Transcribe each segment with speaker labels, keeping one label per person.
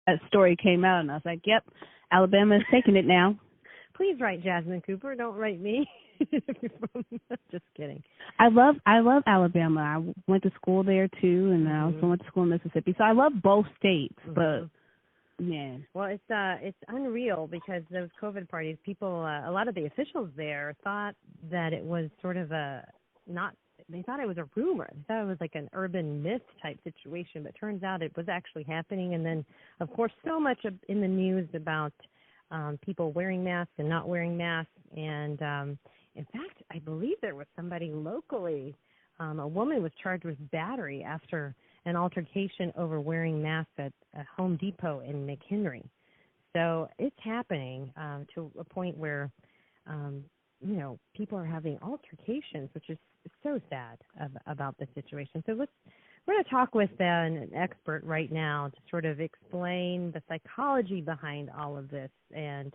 Speaker 1: that story came out, and I was like, "Yep, Alabama is taking it now."
Speaker 2: Please write Jasmine Cooper. Don't write me. Just kidding.
Speaker 1: I love Alabama. I went to school there too, and I also went to school in Mississippi. So I love both states, but yeah.
Speaker 2: Well, it's unreal because those COVID parties, people, a lot of the officials there thought that it was sort of they thought it was a rumor. They thought it was like an urban myth type situation, but turns out it was actually happening. And then, of course, so much in the news about people wearing masks and not wearing masks. And in fact, I believe there was somebody locally, a woman was charged with battery after an altercation over wearing masks at Home Depot in McHenry. So it's happening to a point where, people are having altercations, which is so sad about the situation. So we're going to talk with an expert right now to sort of explain the psychology behind all of this. And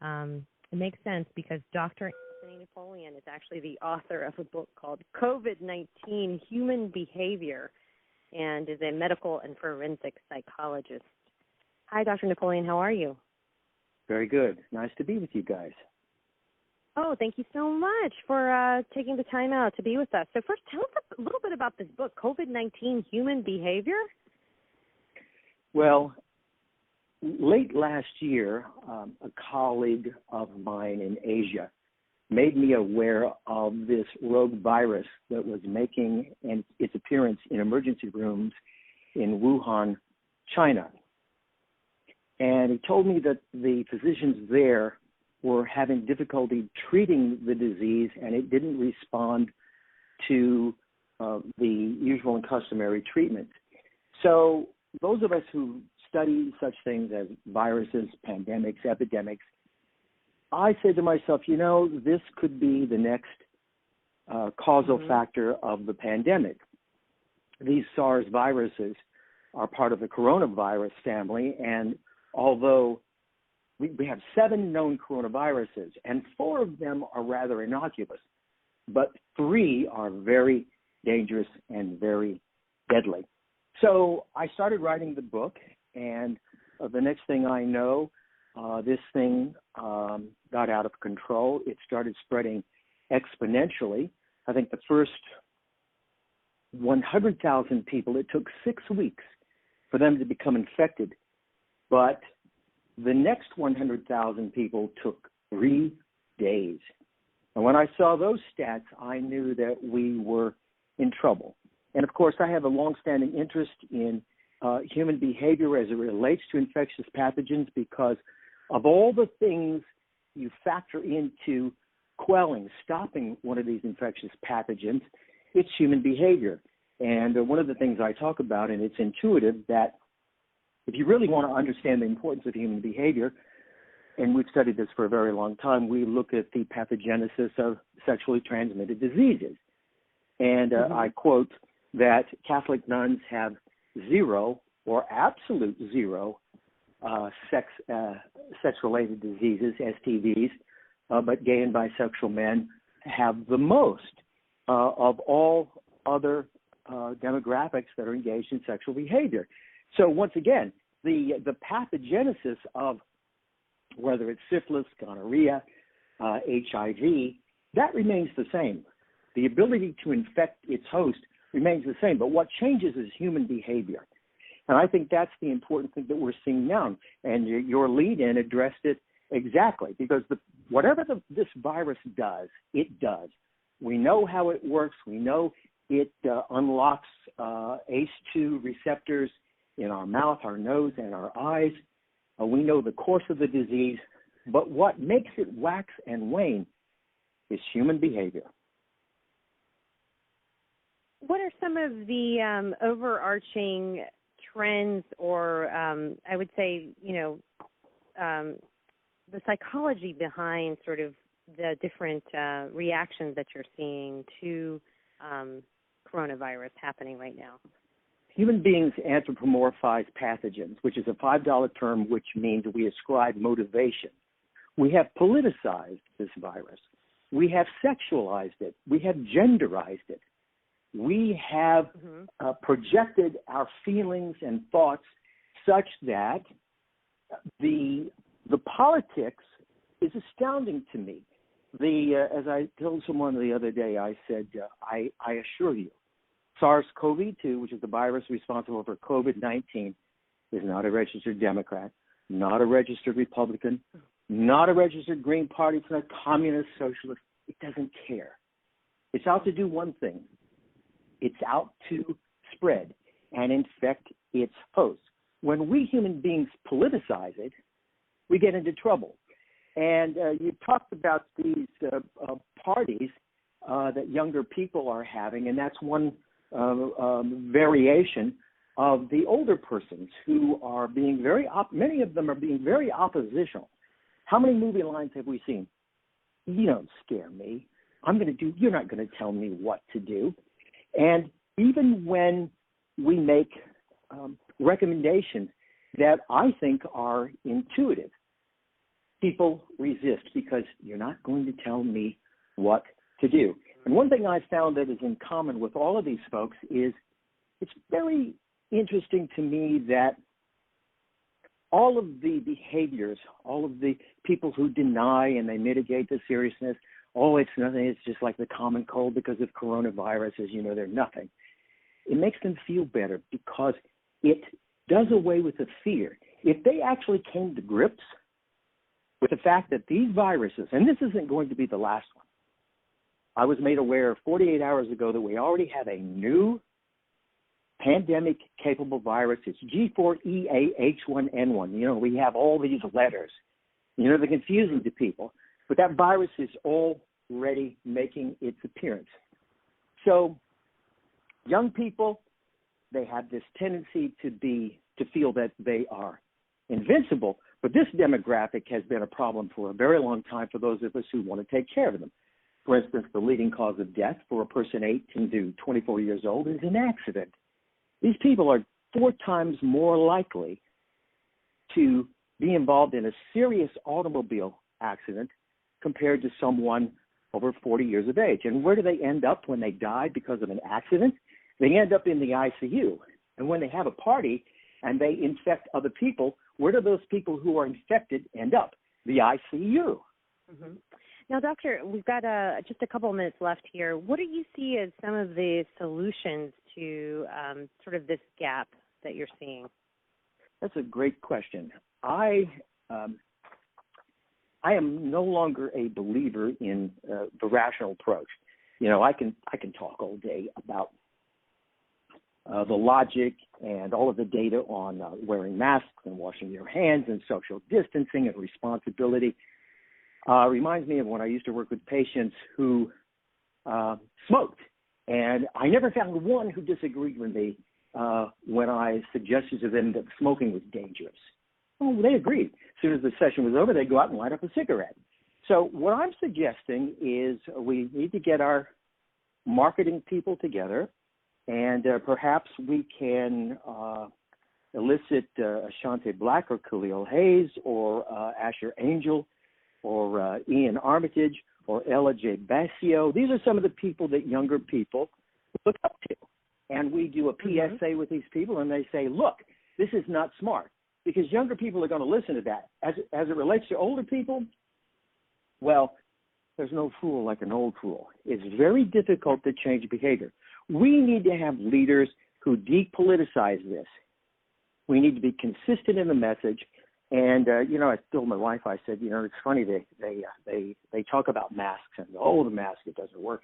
Speaker 2: it makes sense because Dr. Napoleon is actually the author of a book called COVID-19 Human Behavior and is a medical and forensic psychologist. Hi, Dr. Napoleon. How are you?
Speaker 3: Very good. Nice to be with you guys.
Speaker 2: Oh, thank you so much for taking the time out to be with us. So first, tell us a little bit about this book, COVID-19 Human Behavior.
Speaker 3: Well, late last year, a colleague of mine in Asia made me aware of this rogue virus that was making its appearance in emergency rooms in Wuhan, China. And he told me that the physicians there were having difficulty treating the disease, and it didn't respond to the usual and customary treatment. So those of us who study such things as viruses, pandemics, epidemics, I said to myself, this could be the next causal factor of the pandemic. These SARS viruses are part of the coronavirus family, and although we have 7 known coronaviruses, and 4 of them are rather innocuous, but 3 are very dangerous and very deadly. So I started writing the book, and the next thing I know, this thing got out of control. It started spreading exponentially. I think the first 100,000 people, it took 6 weeks for them to become infected. But the next 100,000 people took 3 days. And when I saw those stats, I knew that we were in trouble. And, of course, I have a longstanding interest in human behavior as it relates to infectious pathogens because of all the things you factor into quelling, stopping one of these infectious pathogens, it's human behavior. And one of the things I talk about, and it's intuitive, that if you really want to understand the importance of human behavior, and we've studied this for a very long time, we look at the pathogenesis of sexually transmitted diseases. And I quote that Catholic nuns have 0 or absolute 0 sex-related diseases, STDs, but gay and bisexual men have the most of all other demographics that are engaged in sexual behavior. So once again, the pathogenesis of whether it's syphilis, gonorrhea, HIV, that remains the same. The ability to infect its host remains the same, but what changes is human behavior. And I think that's the important thing that we're seeing now. And your lead-in addressed it exactly, because whatever this virus does, it does. We know how it works. We know it unlocks ACE2 receptors in our mouth, our nose, and our eyes. We know the course of the disease. But what makes it wax and wane is human behavior.
Speaker 2: What are some of the overarching trends or I would say, the psychology behind sort of the different reactions that you're seeing to coronavirus happening right now?
Speaker 3: Human beings anthropomorphize pathogens, which is a $5 term, which means we ascribe motivation. We have politicized this virus. We have sexualized it. We have genderized it. We have projected our feelings and thoughts such that the politics is astounding to me. As I told someone the other day, I said, I assure you, SARS-CoV-2, which is the virus responsible for COVID-19, is not a registered Democrat, not a registered Republican, not a registered Green Party, it's not a communist, socialist. It doesn't care. It's out to do one thing. It's out to spread and infect its hosts. When we human beings politicize it, we get into trouble. And you talked about these parties that younger people are having, and that's one variation of the older persons who are being many of them are being very oppositional. How many movie lines have we seen? You don't scare me. You're not going to tell me what to do. And even when we make recommendations that I think are intuitive, people resist because you're not going to tell me what to do. And one thing I've found that is in common with all of these folks is it's very interesting to me that all of the behaviors, all of the people who deny and they mitigate the seriousness, it's nothing, it's just like the common cold because of coronavirus, as you know, they're nothing. It makes them feel better because it does away with the fear. If they actually came to grips with the fact that these viruses, and this isn't going to be the last one, I was made aware 48 hours ago that we already have a new pandemic-capable virus. It's G4EAH1N1. You know, we have all these letters. You know, they're confusing to people. But that virus is already making its appearance. So young people, they have this tendency to feel that they are invincible. But this demographic has been a problem for a very long time for those of us who want to take care of them. For instance, the leading cause of death for a person 18 to 24 years old is an accident. These people are 4 times more likely to be involved in a serious automobile accident compared to someone over 40 years of age. And where do they end up when they die because of an accident? They end up in the ICU. And when they have a party and they infect other people, where do those people who are infected end up? The ICU.
Speaker 2: Mm-hmm. Now, Doctor, we've got just a couple of minutes left here. What do you see as some of the solutions to sort of this gap that you're seeing?
Speaker 3: That's a great question. I am no longer a believer in the rational approach. You know, I can talk all day about the logic and all of the data on wearing masks and washing your hands and social distancing and responsibility. Reminds me of when I used to work with patients who smoked, and I never found one who disagreed with me when I suggested to them that smoking was dangerous. Oh, they agreed. As soon as the session was over, they'd go out and light up a cigarette. So what I'm suggesting is we need to get our marketing people together, and perhaps we can elicit Ashante Black or Khalil Hayes or Asher Angel or Ian Armitage or Ella J. Basio. These are some of the people that younger people look up to. And we do a PSA with these people, and they say, look, this is not smart. Because younger people are going to listen to that. As it relates to older people, well, there's no fool like an old fool. It's very difficult to change behavior. We need to have leaders who depoliticize this. We need to be consistent in the message. And, you know, I told my wife, I said, you know, it's funny, they talk about masks and, the mask, it doesn't work.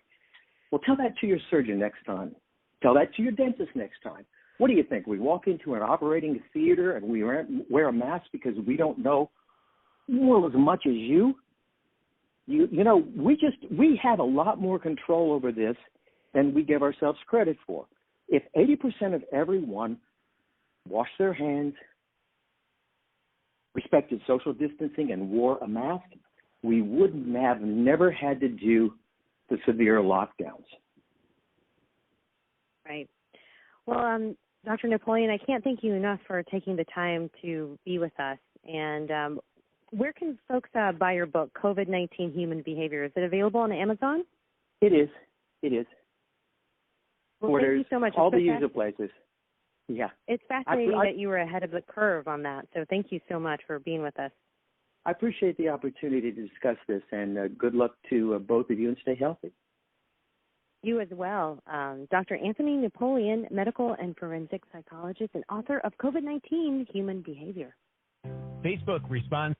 Speaker 3: Well, tell that to your surgeon next time. Tell that to your dentist next time. What do you think? We walk into an operating theater and we wear a mask because we don't know, well, as much as you? You know, we have a lot more control over this than we give ourselves credit for. If 80% of everyone washed their hands, respected social distancing, and wore a mask, we wouldn't have never had to do the severe lockdowns.
Speaker 2: Right. Well, Dr. Napoleon, I can't thank you enough for taking the time to be with us. And where can folks buy your book, COVID-19 Human Behavior? Is it available on Amazon?
Speaker 3: It is.
Speaker 2: Well, thank you so much.
Speaker 3: All the user places. Yeah.
Speaker 2: It's fascinating that you were ahead of the curve on that. So thank you so much for being with us.
Speaker 3: I appreciate the opportunity to discuss this, and good luck to both of you, and stay healthy.
Speaker 2: You as well. Dr. Anthony Napoleon, medical and forensic psychologist and author of COVID-19 Human Behavior.
Speaker 4: Facebook responds